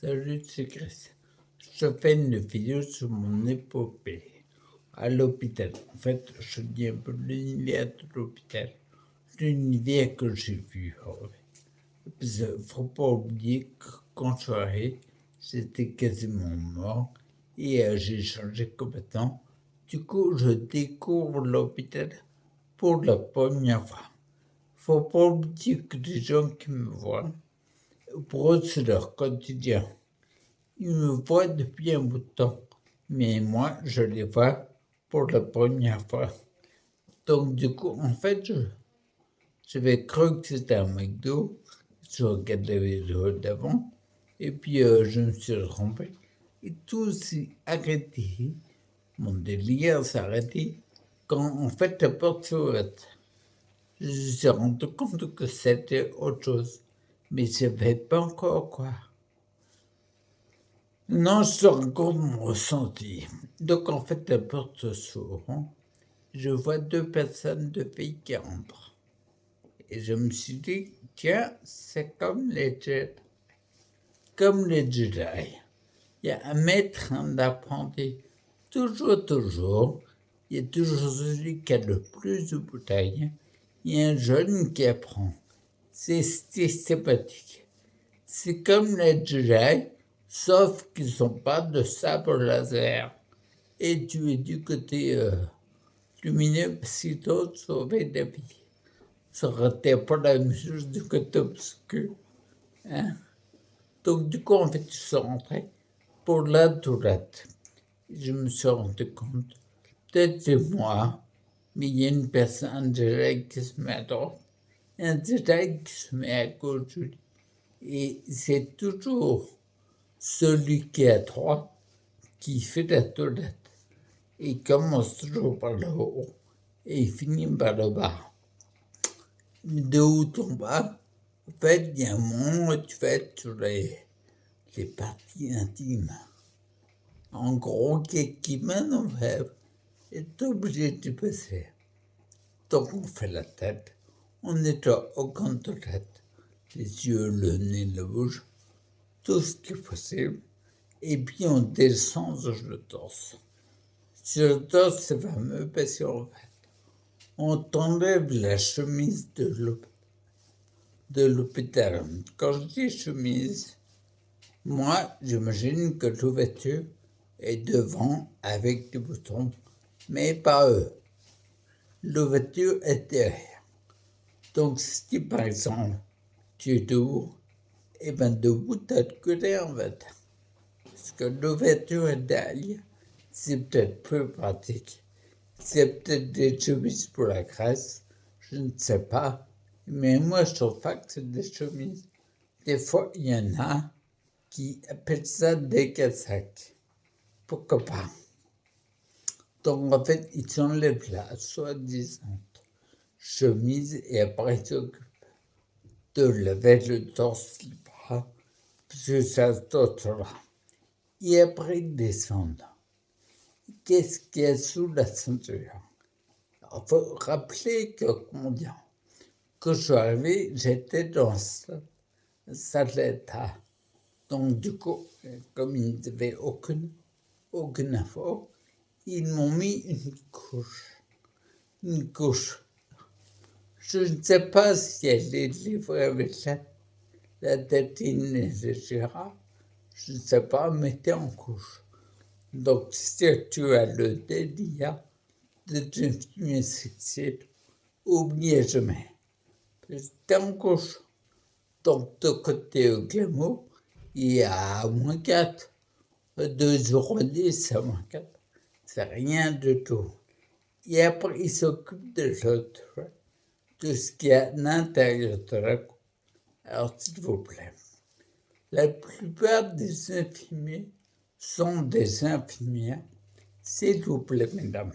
Salut, c'est Chris. Je te fais une vidéo sur mon épopée à l'hôpital. En fait, je dis un peu l'univers de l'hôpital, l'univers que j'ai vu. Parce qu'il ne faut pas oublier que quand je suis arrivé, j'étais quasiment mort et j'ai changé complètement. Du coup, je découvre l'hôpital pour la première fois. Il ne faut pas oublier que les gens qui me voient, pour eux, c'est leur quotidien. Ils me voient depuis un bout de temps, mais moi, je les vois pour la première fois. Donc, du coup, en fait, j'avais cru que c'était un McDo. Je regarde la vidéo d'avant, et puis je me suis trompé. Et tout s'est arrêté. Mon délire s'est arrêté quand, en fait, la porte s'est ouverte. Je me suis rendu compte que c'était autre chose, mais je ne savais pas encore quoi. Non, c'est encore mon ressenti. Donc, en fait, la porte s'ouvre. Je vois deux personnes, deux filles qui entrent. Et je me suis dit, tiens, c'est comme les Jedi. Comme les Jedi. Il y a un maître, un apprenti. Toujours. Il y a toujours celui qui a le plus de bouteilles. Il y a un jeune qui apprend. C'est systématique. C'est comme les Jedi, sauf qu'ils ne sont pas de sabre laser. Et tu es du côté lumineux, si d'autres sauvaient des vies. Ça aurait été pas la même chose du côté obscur. Hein? Donc, du coup, en fait, je suis rentré pour la toilette. Je me suis rendu compte, peut-être c'est moi, mais il y a une personne, un Jedi qui se met à droite, un Jedi qui se met à gauche. Et c'est toujours celui qui est à droite qui fait la toilette. Il commence toujours par le haut et il finit par le bas. De haut en bas, en fait, il y a un moment où tu vas être sur les parties intimes. En gros, qui mène en fait, est obligé de passer. Donc on fait la tête, on nettoie aucun de tête, les yeux, le nez, la bouche, tout ce qui est possible. Et puis on descend sur le torse. Sur le torse, c'est fameux parce qu'en fait, on t'enlève la chemise de l'hôpital. Quand je dis chemise, moi, j'imagine que l'ouverture est devant avec des boutons, mais pas eux. L'ouverture est derrière. Donc, si par exemple, tu es debout, et bien debout, tu as de côté en fait. Parce que l'ouverture est derrière, c'est peut-être plus pratique. C'est peut-être des chemises pour la Grèce, je ne sais pas. Mais moi, je trouve pas que c'est des chemises. Des fois, il y en a qui appellent ça des casaques. Pourquoi pas? Donc, en fait, ils s'enlèvent la soi-disant chemise et après ils s'occupent de lever le torse, les bras, parce que ça saute là. Et après, ils descendent. Qu'est-ce qu'il y a sous la ceinture? Il faut rappeler que, comment dire, quand je suis arrivé, j'étais dans cet état. Donc, du coup, comme ils n'avaient aucune info, ils m'ont mis une couche. Une couche. Je ne sais pas si elle est livrée avec la tétine et etc. Je ne sais pas, mais t'es en couche. Donc, si tu as le délire de t'infirmer sexuelle, oubliez jamais. T'es en couche. Donc, de côté glamour, il y a -4. 2,10 à -4. C'est rien du tout. Et après, ils s'occupent de l'autre, de ce qu'il y a à l'intérieur de la couche. Alors, s'il vous plaît, la plupart des infirmiers sont des infirmières. S'il vous plaît, mesdames,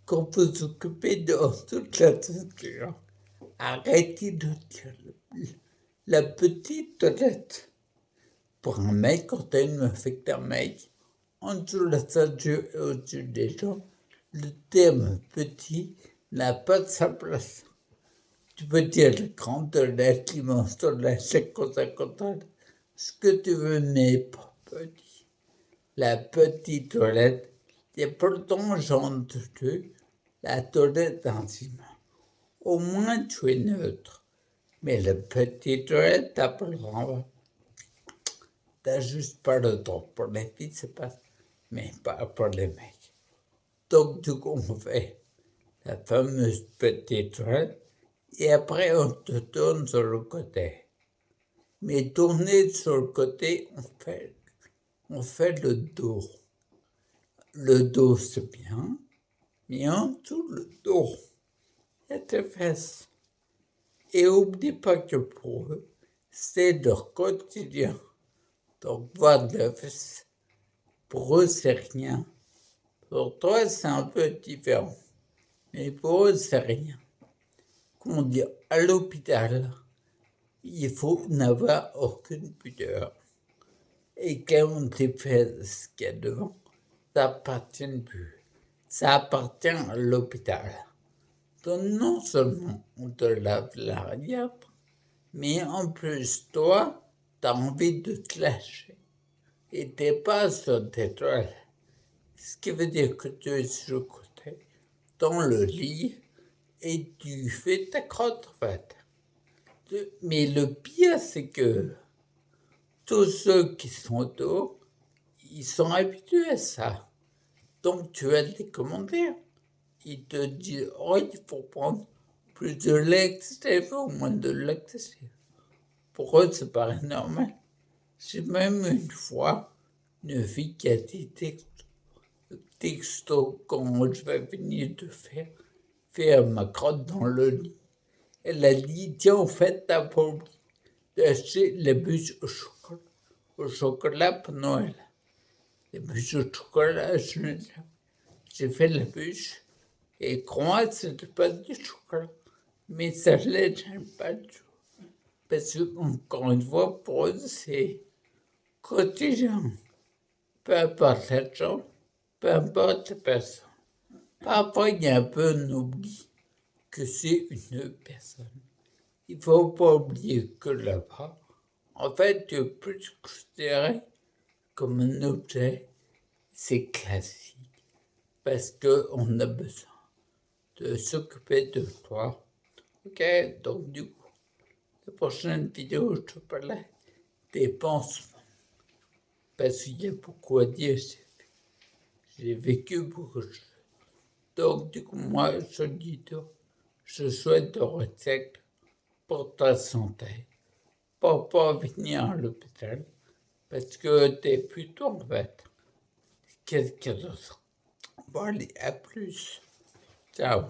quand vous vous occupez de toute la ceinture, arrêtez de dire la petite toilette. Pour un mec, quand t'as une meuf avec un mec, en dessous de la ceinture et au-dessus des jambes, le terme petit n'a pas de sa place. Tu peux dire le grand toilette, l'immense toilette, les 50 toilettes, Ce que tu veux n'est pas petit. La petite toilette, c'est pourtant gentil, la toilette intime. Au moins tu es neutre. Mais la petite toilette, t'as pas le droit. T'as juste pas le temps. Pour les filles, c'est pas... Mais pas pour les mecs. Donc du coup, on fait la fameuse petite toilette. Et après, on te tourne sur le côté. Mais tourner sur le côté, on fait le dos. Le dos, c'est bien, mais en dessous le dos, il y a tes fesses. Et oublie pas que pour eux, c'est leur quotidien. Donc, voir des fesses, pour eux, c'est rien. Pour toi, c'est un peu différent. Mais pour eux, c'est rien. Comme on dit, à l'hôpital, il faut n'avoir aucune pudeur. Et quand on te fait ce qu'il y a devant, ça appartient plus. Ça appartient à l'hôpital. Donc non seulement on te lave l'arrière, mais en plus, toi, t'as envie de te lâcher. Et t'es pas sur tes toilettes. Ce qui veut dire que tu es sur le côté, dans le lit, et tu fais ta crotte, en fait. Mais le pire, c'est que tous ceux qui sont autour, ils sont habitués à ça. Donc tu as des commentaires. Ils te disent, oh, il faut prendre plus de laxatif ou moins de laxatif. Pour eux, ça paraît normal. J'ai même une fois une fille qui a dit texto quand je vais venir de faire ma crotte dans le lit. Elle a dit, tiens, en fait, t'as pas oublié d'acheter les bûches au chocolat pour Noël. Les bûches au chocolat, j'ai fait la bûche. Et crois, c'était pas du chocolat. Mais ça l'est, j'aime pas du tout. Parce que, encore une fois, pour eux, c'est quotidien. Peu importe l'argent, peu importe la personne. Parfois, il y a un peu un oubli que c'est une personne. Il faut pas oublier que là-bas, en fait, tu es plus considéré comme un objet. C'est classique. Parce qu'on a besoin de s'occuper de toi. Ok, donc du coup, la prochaine vidéo, je te parlerai des pansements. Parce qu'il y a beaucoup à dire. J'ai vécu beaucoup de choses. Donc du coup, moi, je dis toi, je souhaite te recettes pour ta santé. Pour pas venir à l'hôpital. Parce que t'es plutôt en fait quelqu'un d'autre. Bon, allez, à plus. Ciao.